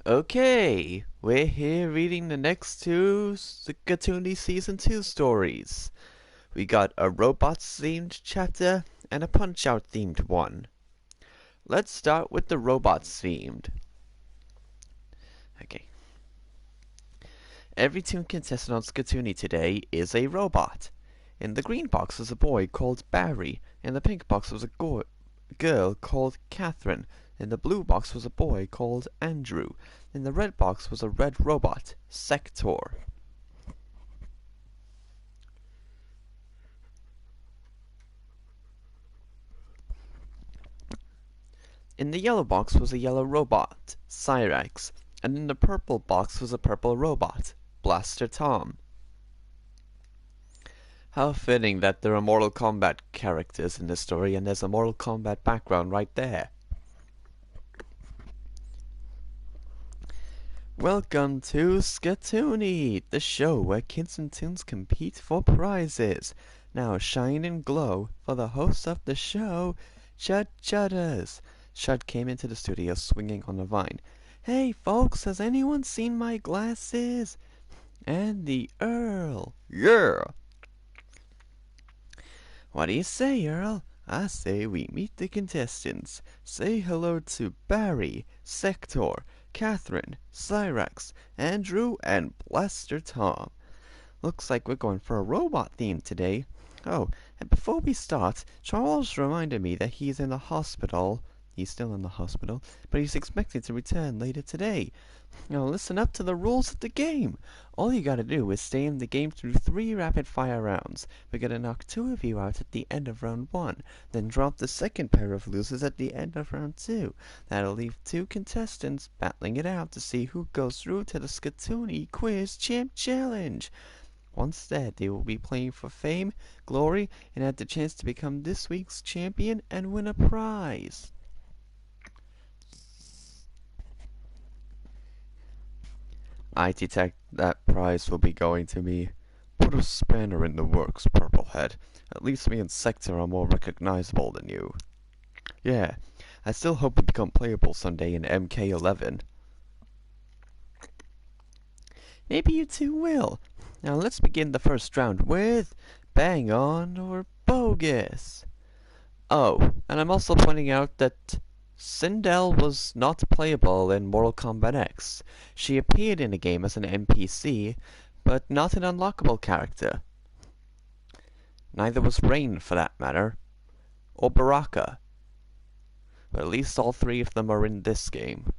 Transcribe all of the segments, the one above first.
Okay, we're here reading the next two Skatoony Season 2 stories. We got a robots-themed chapter and a Punch-Out themed one. Let's start with the robots-themed. Okay. Every toon contestant on Skatoony today is a robot. In the green box was a boy called Barry. In the pink box was a girl called Catherine. In the blue box was a boy called Andrew. In the red box was a red robot, Sector. In the yellow box was a yellow robot, Cyrax. And in the purple box was a purple robot, Blaster Tom. How fitting that there are Mortal Kombat characters in this story, and there's a Mortal Kombat background right there. Welcome to Skatoony, the show where kids and toons compete for prizes. Now shine and glow for the host of the show, Chud Chudders. Chud came into the studio swinging on a vine. Hey folks, has anyone seen my glasses? And the Earl. Yeah. What do you say, Earl? I say we meet the contestants. Say hello to Barry, Sector, Catherine, Cyrax, Andrew, and Blaster Tom. Looks like we're going for a robot theme today. Oh, and before we start, Charles reminded me that he's in the hospital. He's still in the hospital, but he's expected to return later today. Now listen up to the rules of the game. All you gotta do is stay in the game through 3 rapid-fire rounds. We're gonna knock 2 of you out at the end of round 1, then drop the second pair of losers at the end of round 2. That'll leave 2 contestants battling it out to see who goes through to the Skatoony Quiz Champ Challenge. Once there, they will be playing for fame, glory, and have the chance to become this week's champion and win a prize. I detect that prize will be going to me. Put a spanner in the works, Purplehead. At least me and Sector are more recognizable than you. Yeah, I still hope to become playable someday in MK11. Maybe you two will. Now let's begin the first round with Bang On or Bogus. Oh, and I'm also pointing out that Sindel was not playable in Mortal Kombat X. She appeared in the game as an NPC, but not an unlockable character. Neither was Rain, for that matter, or Baraka. But at least all 3 of them are in this game.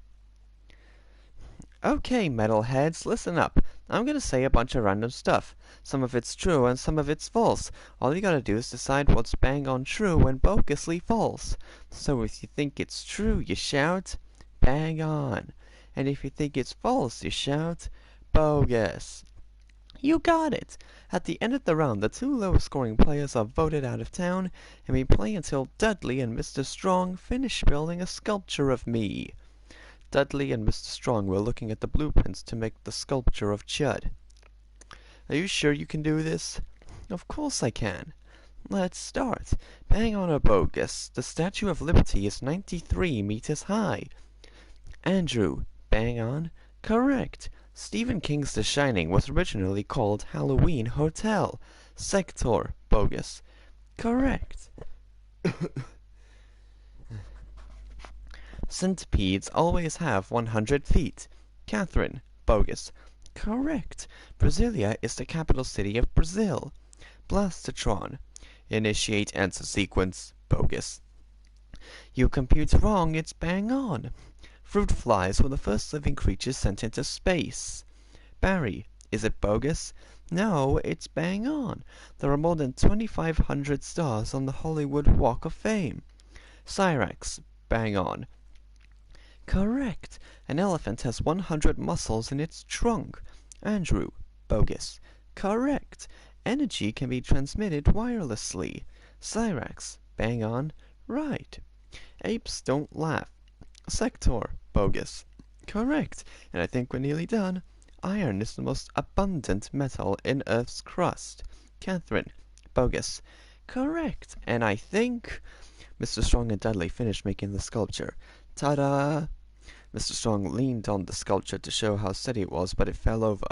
Okay, metalheads, listen up. I'm gonna say a bunch of random stuff. Some of it's true and some of it's false. All you gotta do is decide what's bang on true and bogusly false. So if you think it's true, you shout, bang on. And if you think it's false, you shout, bogus. You got it! At the end of the round, the 2 lowest scoring players are voted out of town, and we play until Dudley and Mr. Strong finish building a sculpture of me. Dudley and Mr. Strong were looking at the blueprints to make the sculpture of Chud. Are you sure you can do this? Of course I can. Let's start. Bang on or bogus. The Statue of Liberty is 93 meters high. Andrew, bang on. Correct. Stephen King's The Shining was originally called Halloween Hotel. Sector, bogus. Correct. Centipedes always have 100 feet. Catherine, bogus. Correct. Brasilia is the capital city of Brazil. Blastatron. Initiate answer sequence. Bogus. You compute wrong, it's bang on. Fruit flies were the first living creatures sent into space. Barry, is it bogus? No, it's bang on. There are more than 2,500 stars on the Hollywood Walk of Fame. Cyrax, bang on. Correct. An elephant has 100 muscles in its trunk. Andrew, bogus. Correct. Energy can be transmitted wirelessly. Cyrax, bang on. Right. Apes don't laugh. Sector, bogus. Correct. And I think we're nearly done. Iron is the most abundant metal in Earth's crust. Catherine, bogus. Correct. And I think Mr. Strong and Dudley finished making the sculpture. Ta-da! Mr. Strong leaned on the sculpture to show how steady it was, but it fell over.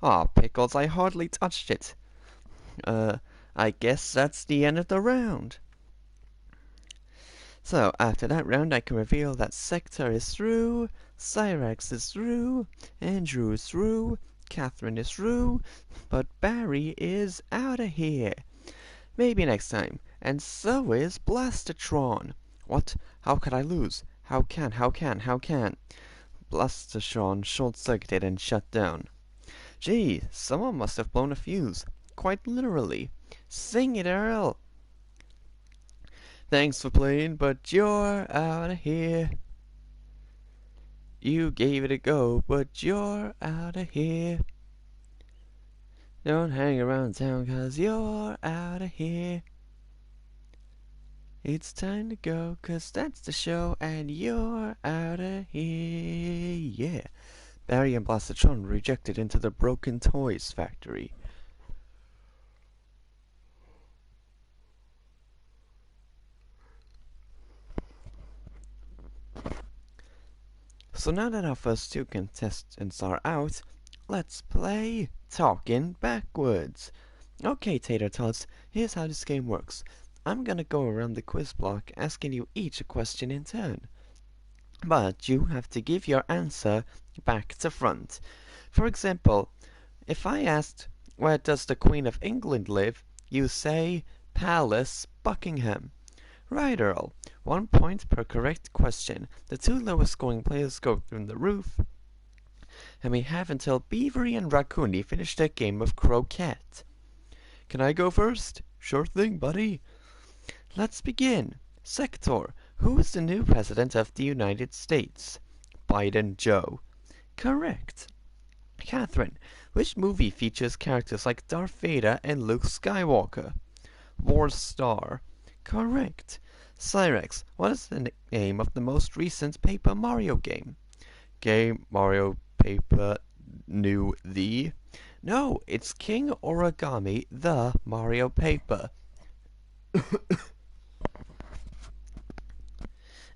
Aw, Pickles, I hardly touched it. I guess that's the end of the round. So, after that round, I can reveal that Sector is through, Cyrax is through, Andrew is through, Catherine is through, but Barry is out of here. Maybe next time. And so is Blastatron. What? How could I lose? How can? Blastatron short-circuited and shut down. Gee, someone must have blown a fuse. Quite literally. Sing it, Earl! Thanks for playing, but you're out of here. You gave it a go, but you're out of here. Don't hang around town, 'cause you're out of here. It's time to go, 'cause that's the show, and you're out of here. Yeah. Barry and Blastatron were rejected into the Broken Toys factory. So now that our first two contestants are out, let's play Talking Backwards. Okay, Tater Tots, here's how this game works. I'm gonna go around the quiz block asking you each a question in turn. But you have to give your answer back to front. For example, if I asked, where does the Queen of England live? You say, Palace, Buckingham. Right, Earl. 1 point per correct question. The two lowest scoring players go through the roof. And we have until Beavery and Raccoony finish their game of croquet. Can I go first? Sure thing, buddy. Let's begin. Sector. Who is the new president of the United States? Biden Joe. Correct. Catherine. Which movie features characters like Darth Vader and Luke Skywalker? War Star. Correct. Cyrax, what is the name of the most recent Paper Mario game? Game Mario Paper New The? No, it's King Origami The Mario Paper.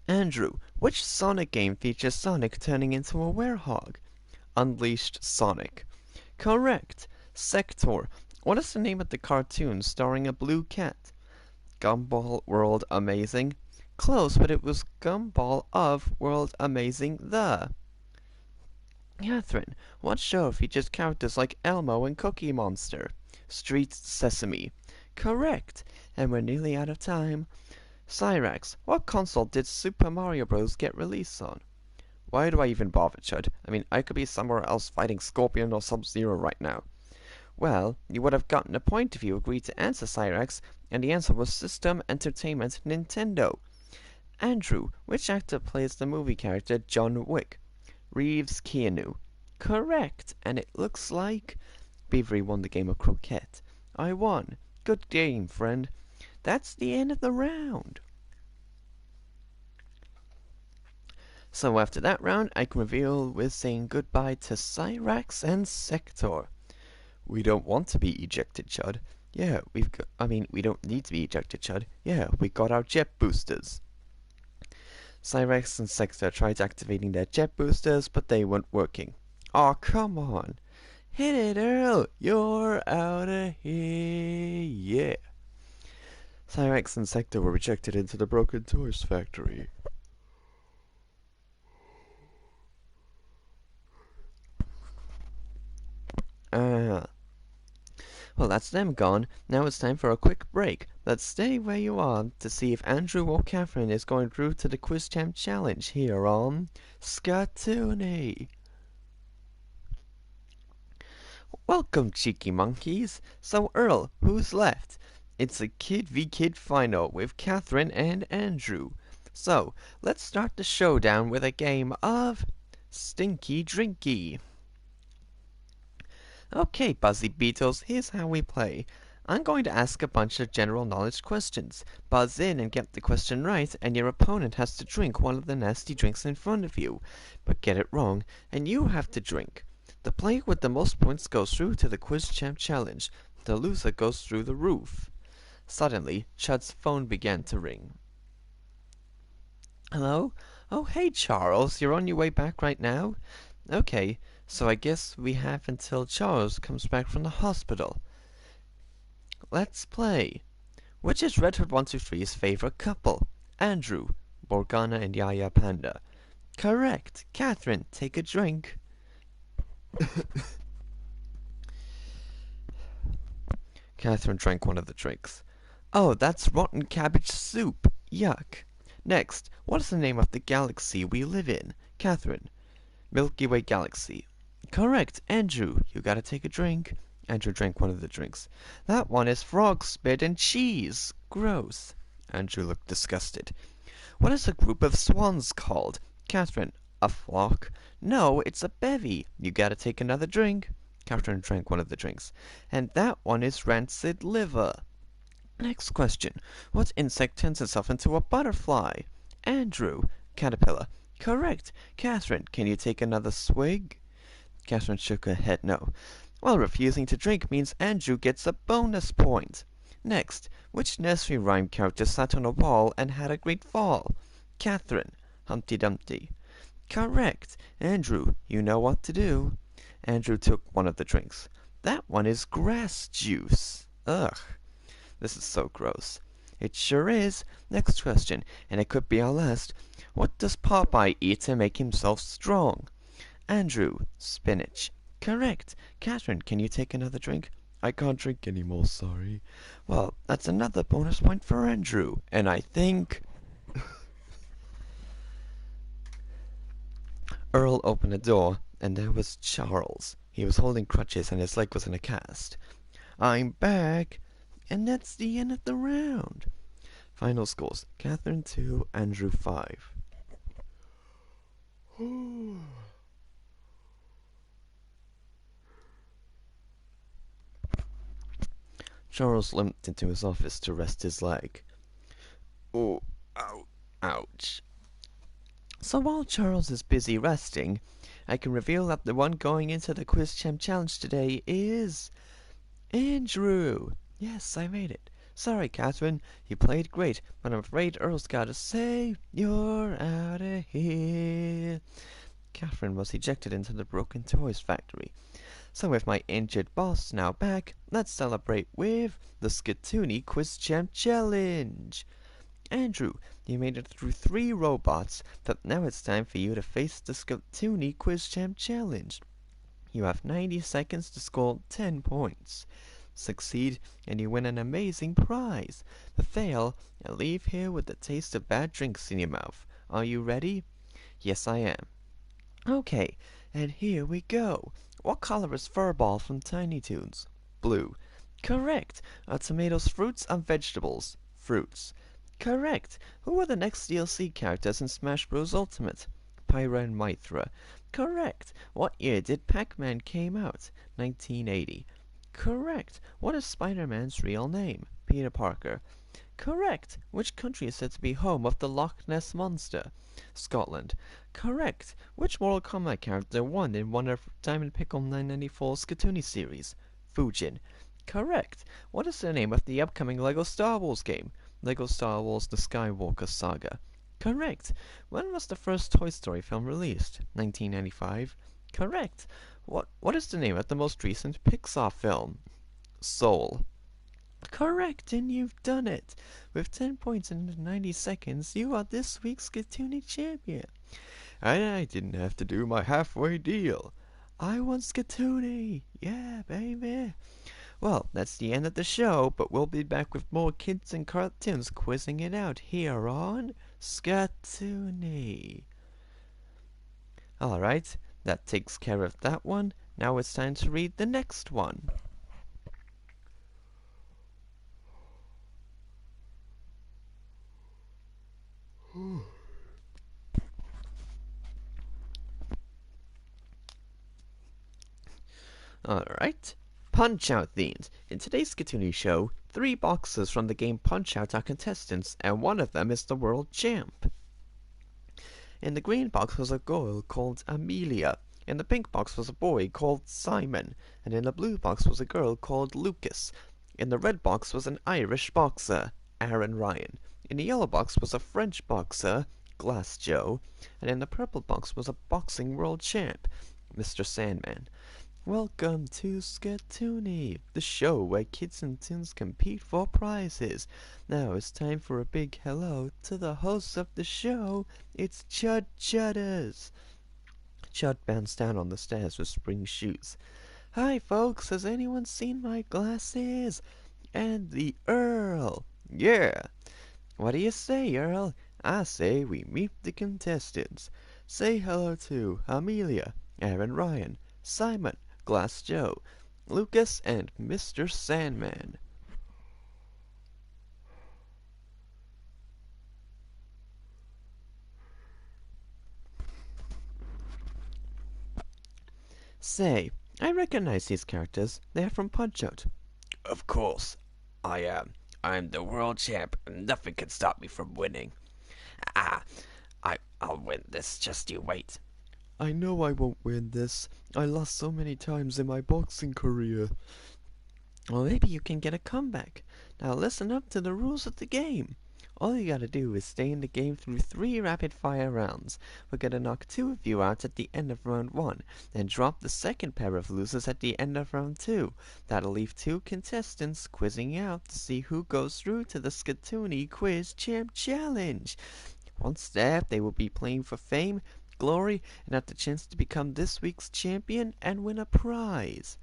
Andrew, which Sonic game features Sonic turning into a werehog? Unleashed Sonic. Correct. Sector, what is the name of the cartoon starring a blue cat? Gumball World Amazing? Close, but it was Gumball of World Amazing The. Catherine, what show features characters like Elmo and Cookie Monster? Street Sesame. Correct. And we're nearly out of time. Cyrax, what console did Super Mario Bros. Get released on? Why do I even bother, Chud? I mean, I could be somewhere else fighting Scorpion or Sub-Zero right now. Well, you would have gotten a point if you agreed to answer, Cyrax, and the answer was System Entertainment Nintendo. Andrew, which actor plays the movie character John Wick? Reeves Keanu. Correct, and it looks like Beavery won the game of croquet. I won. Good game, friend. That's the end of the round. So after that round, I can reveal we're saying goodbye to Cyrax and Sector. We don't want to be ejected, Chud. Yeah, we don't need to be ejected, Chud. Yeah, we got our jet boosters. Cyrax and Sector tried activating their jet boosters, but they weren't working. Aw, come on. Hit it, Earl. You're out of here. Yeah. Cyrax and Sector were rejected into the Broken Toys factory. Well, that's them gone. Now it's time for a quick break. Let's stay where you are to see if Andrew or Catherine is going through to the Quiz Champ Challenge here on Skatoony. Welcome, cheeky monkeys. So, Earl, who's left? It's a kid v kid final with Catherine and Andrew. So, let's start the showdown with a game of Stinky Drinky. Okay, Buzzy Beetles, here's how we play. I'm going to ask a bunch of general knowledge questions. Buzz in and get the question right, and your opponent has to drink one of the nasty drinks in front of you. But get it wrong, and you have to drink. The player with the most points goes through to the Quiz Champ Challenge. The loser goes through the roof. Suddenly, Chud's phone began to ring. Hello? Oh, hey, Charles. You're on your way back right now? Okay, so I guess we have until Charles comes back from the hospital. Let's play. Which is RedHood123's favorite couple? Andrew, Morgana and Yaya Panda. Correct. Catherine, take a drink. Catherine drank one of the drinks. Oh, that's rotten cabbage soup. Yuck. Next, what is the name of the galaxy we live in? Catherine. Milky Way Galaxy. Correct. Andrew, you gotta take a drink. Andrew drank one of the drinks. That one is frog spit and cheese. Gross. Andrew looked disgusted. What is a group of swans called? Catherine. A flock? No, it's a bevy. You gotta take another drink. Catherine drank one of the drinks. And that one is rancid liver. Next question. What insect turns itself into a butterfly? Andrew. Caterpillar. Correct. Catherine, can you take another swig? Catherine shook her head no. Well, refusing to drink means Andrew gets a bonus point. Next, which nursery rhyme character sat on a wall and had a great fall? Catherine. Humpty Dumpty. Correct. Andrew, you know what to do. Andrew took one of the drinks. That one is grass juice. Ugh. This is so gross. It sure is. Next question, and it could be our last. What does Popeye eat to make himself strong? Andrew. Spinach. Correct. Catherine, can you take another drink? I can't drink anymore, sorry. Well, that's another bonus point for Andrew. And I think... Earl opened the door, and there was Charles. He was holding crutches, and his leg was in a cast. I'm back, and that's the end of the round. Final scores, Catherine 2, Andrew 5. Charles limped into his office to rest his leg. Oh, ow, ouch. So while Charles is busy resting, I can reveal that the one going into the Quiz Champ Challenge today is... Andrew! Yes, I made it. Sorry, Catherine, you played great, but I'm afraid Earl's gotta say you're out of here. Catherine was ejected into the Broken Toys factory. So with my injured boss now back, let's celebrate with the Skatoony Quiz Champ Challenge. Andrew, you made it through 3 robots, but now it's time for you to face the Skatoony Quiz Champ Challenge. You have 90 seconds to score 10 points. Succeed, and you win an amazing prize. But fail, and leave here with the taste of bad drinks in your mouth. Are you ready? Yes, I am. Okay, and here we go. What color is Furball from Tiny Toons? Blue. Correct. Are tomatoes fruits or vegetables? Fruits. Correct. Who are the next DLC characters in Smash Bros. Ultimate? Pyra and Mythra. Correct. What year did Pac-Man came out? 1980. Correct. What is Spider-Man's real name? Peter Parker. Correct. Which country is said to be home of the Loch Ness Monster? Scotland. Correct. Which Mortal Kombat character won in one of Diamond Pickle 994's Skatoony series? Fujin. Correct. What is the name of the upcoming LEGO Star Wars game? LEGO Star Wars The Skywalker Saga. Correct. When was the first Toy Story film released? 1995. Correct. What is the name of the most recent Pixar film? Soul. Correct, and you've done it. With 10 points in 90 seconds, you are this week's Skatoony champion. And I didn't have to do my halfway deal. I won Skatoony. Yeah, baby. Well, that's the end of the show, but we'll be back with more kids and cartoons quizzing it out here on Skatoony. Alright, that takes care of that one. Now it's time to read the next one. Alright. Punch-Out themed. In today's Skatoony show, 3 boxes from the game Punch-Out are contestants, and one of them is the world champ. In the green box was a girl called Amelia. In the pink box was a boy called Simon. And in the blue box was a girl called Lucas. In the red box was an Irish boxer, Aaron Ryan. In the yellow box was a French boxer, Glass Joe. And in the purple box was a boxing world champ, Mr. Sandman. Welcome to Skatoony, the show where kids and teens compete for prizes. Now it's time for a big hello to the host of the show. It's Chud Chudders. Chud bounced down on the stairs with spring shoes. Hi folks, has anyone seen my glasses? And the Earl. Yeah. What do you say, Earl? I say we meet the contestants. Say hello to Amelia, Aaron Ryan, Simon, Glass Joe, Lucas, and Mr. Sandman. Say, I recognize these characters. They're from Punch-Out. Of course. I am. I'm the world champ, and nothing can stop me from winning. I'll win this, just you wait. I know I won't win this. I lost so many times in my boxing career. Well, maybe you can get a comeback. Now listen up to the rules of the game. All you gotta do is stay in the game through 3 rapid-fire rounds. We're gonna knock 2 of you out at the end of round 1, then drop the second pair of losers at the end of round 2. That'll leave 2 contestants quizzing out to see who goes through to the Skatoony Quiz Champ Challenge. Once there, they will be playing for fame, glory, and have the chance to become this week's champion and win a prize.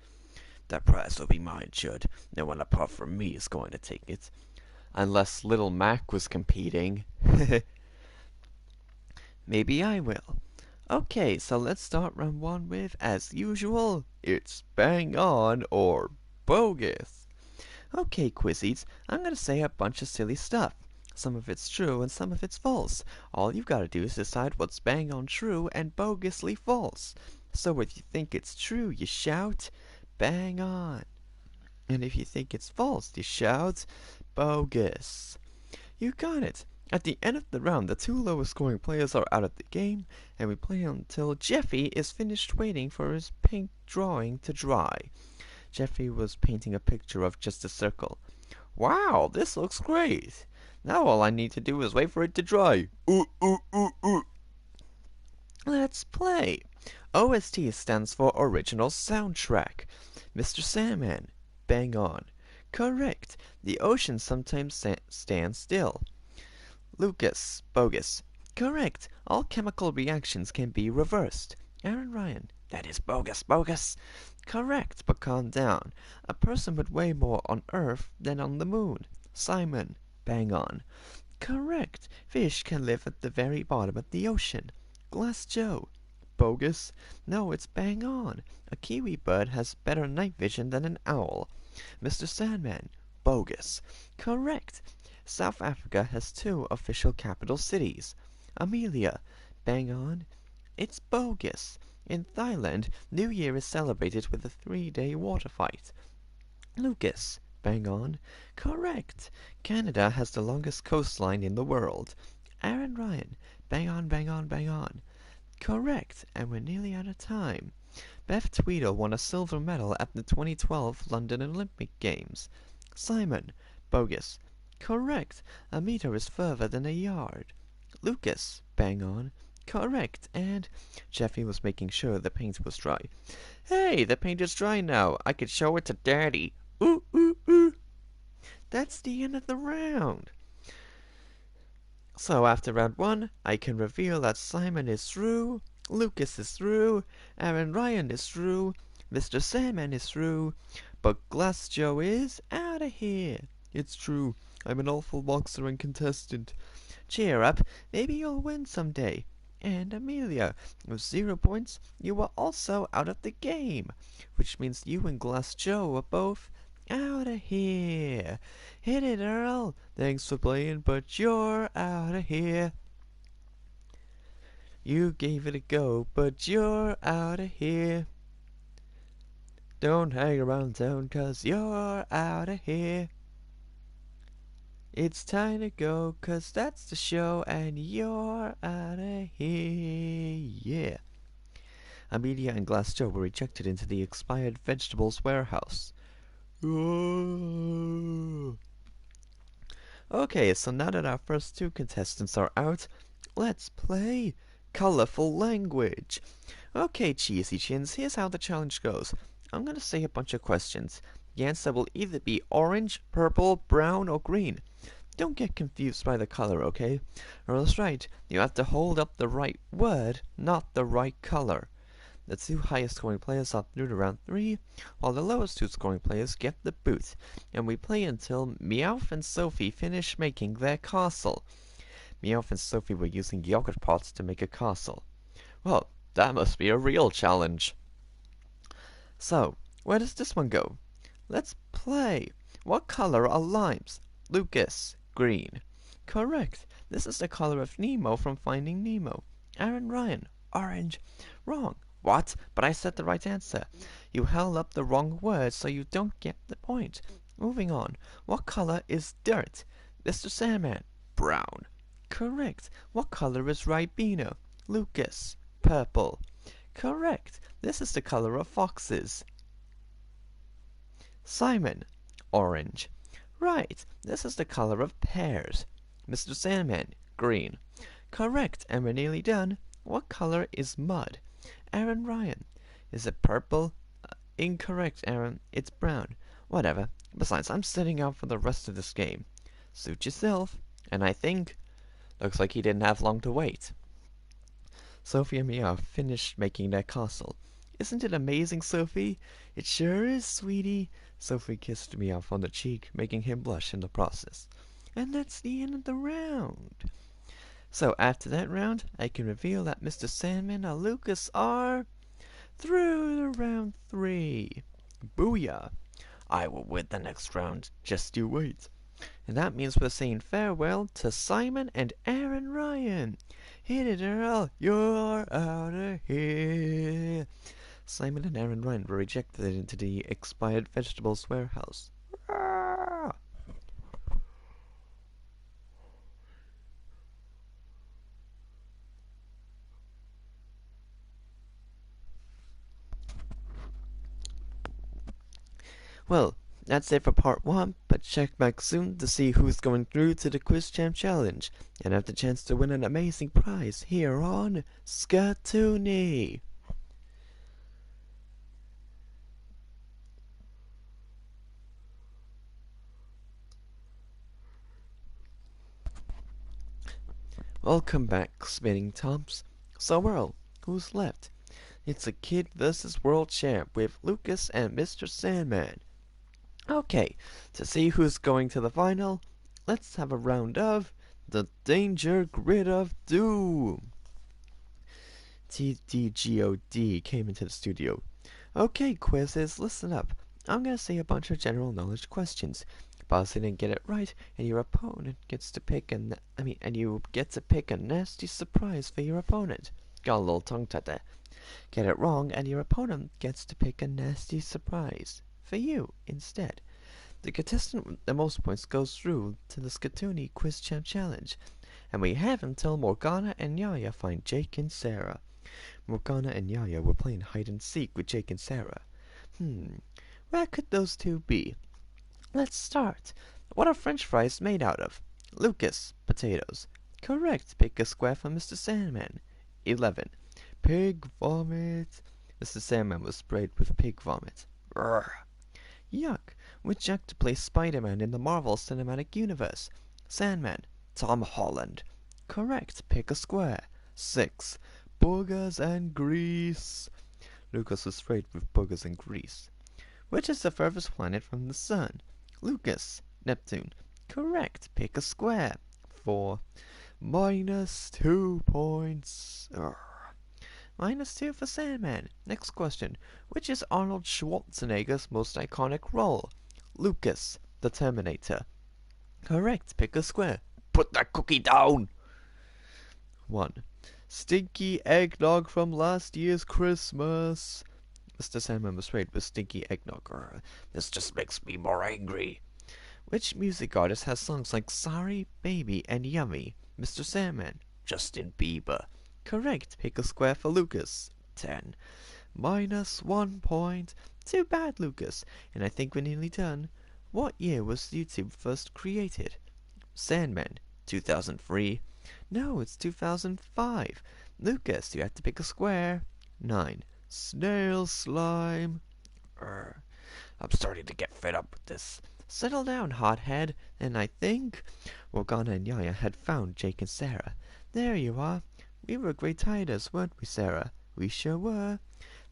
That prize will be mine, Chud. No one apart from me is going to take it. Unless Little Mac was competing. Maybe I will. Okay, so let's start round 1 with, as usual, it's bang on or bogus. Okay, Quizzies, I'm gonna say a bunch of silly stuff. Some of it's true and some of it's false. All you've got to do is decide what's bang on true and bogusly false. So if you think it's true, you shout, bang on. And if you think it's false, you shout, bogus. You got it. At the end of the round, the 2 lowest scoring players are out of the game, and we play until Jeffy is finished waiting for his paint drawing to dry. Jeffy was painting a picture of just a circle. Wow, this looks great. Now all I need to do is wait for it to dry. Let's play. OST stands for Original Soundtrack. Mr. Sandman, bang on. Correct. The ocean sometimes stands still. Lucas, bogus. Correct. All chemical reactions can be reversed. Aaron Ryan, that is bogus, bogus. Correct, but calm down. A person would weigh more on Earth than on the moon. Simon, bang on. Correct. Fish can live at the very bottom of the ocean. Glass Joe, bogus. No, it's bang on. A kiwi bird has better night vision than an owl. Mr. Sandman, bogus. Correct. South Africa has 2 official capital cities. Amelia, bang on. It's bogus. In Thailand, New Year is celebrated with a 3-day water fight. Lucas, bang on. Correct. Canada has the longest coastline in the world. Aaron Ryan, bang on, bang on, bang on. Correct, and we're nearly out of time. Beth Tweedle won a silver medal at the 2012 London Olympic Games. Simon, bogus. Correct, a meter is further than a yard. Lucas, bang on. Correct, and Jeffy was making sure the paint was dry. Hey, the paint is dry now. I could show it to Daddy. Ooh, ooh, ooh. That's the end of the round. So after round 1, I can reveal that Simon is through, Lucas is through, Aaron Ryan is through, Mr. Sandman is through, but Glass Joe is out of here. It's true, I'm an awful boxer and contestant. Cheer up, maybe you'll win someday. And Amelia, with 0 points, you are also out of the game, which means you and Glass Joe are both out of here. Hit it, Earl. Thanks for playing, but you're out of here. You gave it a go, but you're out of here. Don't hang around town, 'cause you're out of here. It's time to go, 'cause that's the show, and you're out of here. Yeah. Amelia and Glass Joe were ejected into the expired vegetables warehouse. Okay, so now that our first two contestants are out, let's play Colorful Language. Okay, Cheesy Chins, here's how the challenge goes. I'm gonna say a bunch of questions. The answer will either be orange, purple, brown, or green. Don't get confused by the color, okay? Or else, right, you have to hold up the right word, not the right color. The two highest scoring players are through to round 3, while the lowest two scoring players get the boot. And we play until Meowth and Sophie finish making their castle. Meowth and Sophie were using yogurt pots to make a castle. Well, that must be a real challenge. So, where does this one go? Let's play. What color are limes? Lucas, green. Correct. This is the color of Nemo from Finding Nemo. Aaron Ryan, orange. Wrong. What? But I said the right answer. You held up the wrong word, so you don't get the point. Moving on. What color is dirt? Mr. Sandman, brown. Correct. What color is Ribena? Lucas, purple. Correct. This is the color of foxes. Simon, orange. Right. This is the color of pears. Mr. Sandman, green. Correct. And we're nearly done. What color is mud? Aaron Ryan. Is it purple? Incorrect, Aaron. It's brown. Whatever. Besides, I'm sitting out for the rest of this game. Suit yourself. And I think... Looks like he didn't have long to wait. Sophie and Mia finished making their castle. Isn't it amazing, Sophie? It sure is, sweetie. Sophie kissed Mia on the cheek, making him blush in the process. And that's the end of the round. So after that round, I can reveal that Mr. Sandman and Lucas are through to round 3. Booyah! I will win the next round. Just you wait. And that means we're saying farewell to Simon and Aaron Ryan. Hit it, Earl. You're out of here. Simon and Aaron Ryan were rejected into the expired vegetables warehouse. Well, that's it for part 1, but check back soon to see who's going through to the Quiz Champ Challenge, and have the chance to win an amazing prize here on Skatoony. Welcome back, Spinning Tops. So, Earl, who's left? It's a kid versus world champ with Lucas and Mr. Sandman. Okay, to see who's going to the final, let's have a round of the Danger Grid of Doom. TDGOD came into the studio. Okay, quizzes, listen up. I'm gonna say a bunch of general knowledge questions. Boss didn't get it right, and your opponent gets to pick and you get to pick a nasty surprise for your opponent. Got a little tongue-tied there. Get it wrong, and your opponent gets to pick a nasty surprise for you instead. The contestant with the most points goes through to the Skatoony Quiz Champ Challenge, and we have until Morgana and Yaya find Jake and Sarah. Morgana and Yaya were playing hide and seek with Jake and Sarah. Where could those two be? Let's start. What are French fries made out of? Lucas, potatoes. Correct. Pick a square for Mr. Sandman. 11. Pig vomit. Mr. Sandman was sprayed with pig vomit. Urgh. Yuck. Which actor plays Spider-Man in the Marvel Cinematic Universe? Sandman. Tom Holland. Correct. Pick a square. 6. Boogers and grease. Lucas was sprayed with boogers and grease. Which is the furthest planet from the Sun? Lucas. Neptune. Correct. Pick a square. 4. -2 points. Urgh. -2 for Sandman. Next question. Which is Arnold Schwarzenegger's most iconic role? Lucas, the Terminator. Correct. Pick a square. Put that cookie down! 1. Stinky eggnog from last year's Christmas. Mr. Sandman was sprayed with stinky eggnog. Urgh. This just makes me more angry. Which music artist has songs like Sorry, Baby, and Yummy? Mr. Sandman. Justin Bieber. Correct. Pick a square for Lucas. 10. -1 point. Too bad, Lucas. And I think we're nearly done. What year was YouTube first created? Sandman, 2003. No, it's 2005. Lucas, you have to pick a square. 9. Snail slime. Urgh, I'm starting to get fed up with this. Settle down, hothead, and I think Morgana and Yaya had found Jake and Sarah. There you are. We were great hiders, weren't we, Sarah? We sure were.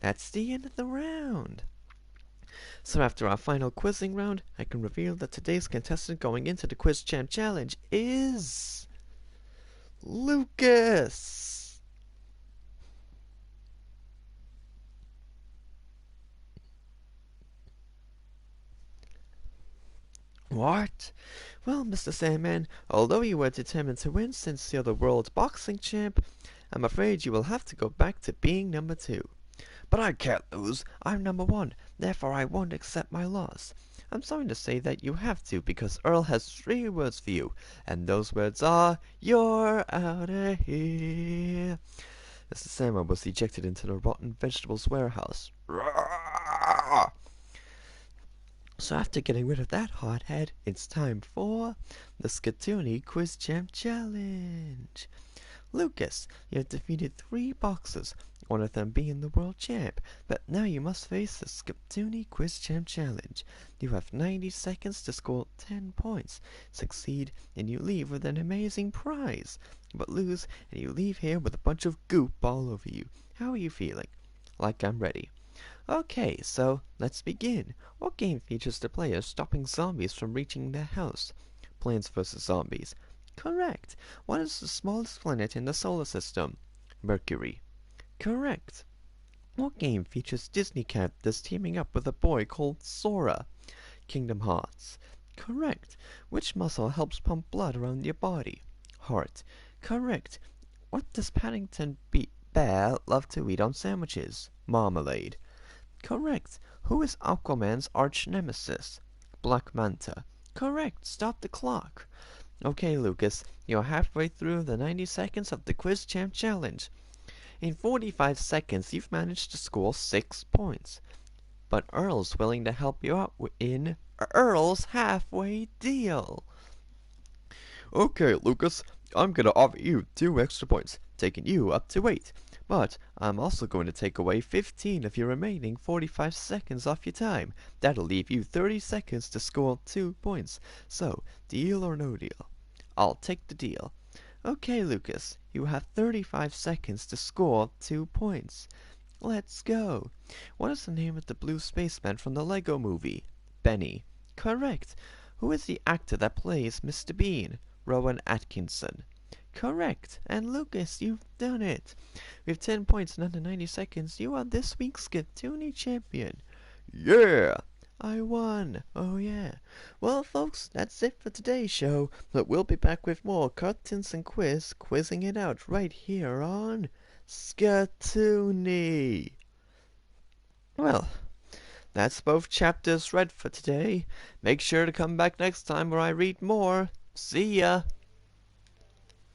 That's the end of the round. So after our final quizzing round, I can reveal that today's contestant going into the Quiz Champ Challenge is Lucas. What? Well, Mr. Sandman, although you were determined to win since you're the world boxing champ, I'm afraid you will have to go back to being number 2. But I can't lose. I'm number 1, therefore I won't accept my loss. I'm sorry to say that you have to because Earl has 3 words for you, and those words are, you're out of here. Mr. Sandman was ejected into the rotten vegetables warehouse. So after getting rid of that hothead, it's time for the Skatoony Quiz Champ Challenge. Lucas, you have defeated 3 boxers, one of them being the world champ, but now you must face the Skatoony Quiz Champ Challenge. You have 90 seconds to score 10 points. Succeed and you leave with an amazing prize, but lose and you leave here with a bunch of goop all over you. How are you feeling? Like I'm ready. Okay, so let's begin. What game features the player stopping zombies from reaching their house? Plants vs. Zombies. Correct. What is the smallest planet in the solar system? Mercury. Correct. What game features Disney characters teaming up with a boy called Sora? Kingdom Hearts. Correct. Which muscle helps pump blood around your body? Heart. Correct. What does Paddington Bear love to eat on sandwiches? Marmalade. Correct. Who is Aquaman's arch nemesis? Black Manta. Correct. Stop the clock. Okay, Lucas, you're halfway through the 90 seconds of the Quiz Champ Challenge. In 45 seconds, you've managed to score 6 points. But Earl's willing to help you out in Earl's Halfway Deal. Okay, Lucas, I'm gonna offer you 2 extra points, taking you up to 8. But I'm also going to take away 15 of your remaining 45 seconds off your time. That'll leave you 30 seconds to score 2 points. So, deal or no deal? I'll take the deal. Okay, Lucas, you have 35 seconds to score 2 points. Let's go. What is the name of the blue spaceman from the Lego movie? Benny. Correct. Who is the actor that plays Mr. Bean? Rowan Atkinson. Correct. And Lucas, you've done it. With 10 points in under 90 seconds, you are this week's Skatoony champion. Yeah! I won. Oh yeah. Well, folks, that's it for today's show. But we'll be back with more cartoons and quizzing it out right here on Skatoony. Well, that's both chapters read for today. Make sure to come back next time where I read more. See ya!